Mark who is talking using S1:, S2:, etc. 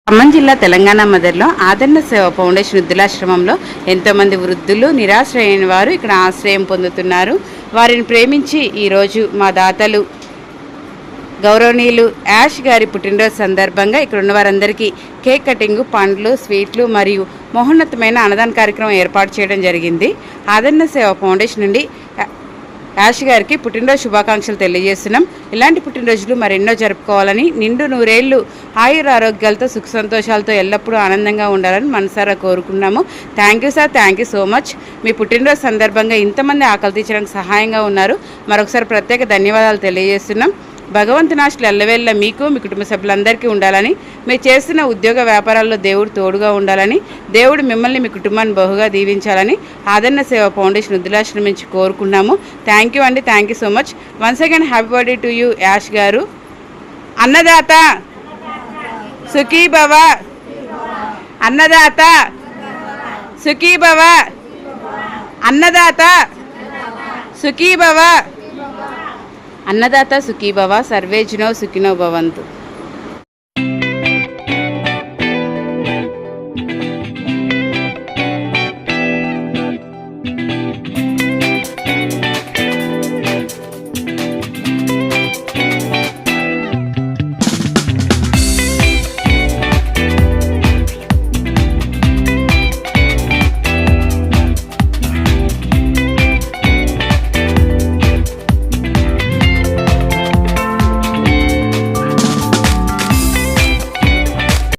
S1: ఖమ్మం జిల్లా తెలంగాణ మదర్లో ఆదరణ సేవ ఫౌండేషన్ వృద్ధులాశ్రమంలో ఎంతోమంది వృద్ధులు నిరాశ్రయైన వారు ఇక్కడ ఆశ్రయం పొందుతున్నారు. వారిని ప్రేమించి ఈరోజు మా దాతలు గౌరవనీయులు యాష్ గారి పుట్టినరోజు సందర్భంగా ఇక్కడ ఉన్న వారందరికీ కేక్ కటింగ్, పండ్లు, స్వీట్లు మరియు మహోన్నతమైన అన్నదాన కార్యక్రమం ఏర్పాటు చేయడం జరిగింది. ఆదరణ సేవ ఫౌండేషన్ నుండి యాష్ గారికి పుట్టినరోజు శుభాకాంక్షలు తెలియజేస్తున్నాం. ఇలాంటి పుట్టినరోజులు మరెన్నో జరుపుకోవాలని, నిండు నూరేళ్లు ఆయుర ఆరోగ్యాలతో సుఖ సంతోషాలతో ఎల్లప్పుడూ ఆనందంగా ఉండాలని మనసారా కోరుకున్నాము. Thank you sir, thank you so much. మీ పుట్టినరోజు సందర్భంగా ఇంతమంది ఆకలి తీర్చడానికి సహాయంగా ఉన్నారు. మరొకసారి ప్రత్యేక ధన్యవాదాలు తెలియజేస్తున్నాం. భగవంతుని ఆశలు ఎల్లవేళ్ళ మీకు, మీ కుటుంబ సభ్యులందరికీ ఉండాలని, మీరు చేస్తున్న ఉద్యోగ వ్యాపారాల్లో దేవుడు తోడుగా ఉండాలని, దేవుడు మిమ్మల్ని, మీ కుటుంబాన్ని బహుగా దీవించాలని ఆదరణ సేవ ఫౌండేషన్ వృద్ధులాశ్రమం నుంచి కోరుకున్నాము. థ్యాంక్ యూ అండి, thank you so much. Once again happy birthday to you Yash గారు. అన్నదాత సుఖీ భవ, అన్నదాత సుఖీ భవ, అన్నదాత సుఖీ భవ, అన్నదాత సుఖీభవ, సర్వే జనో సుఖినో భవంతు.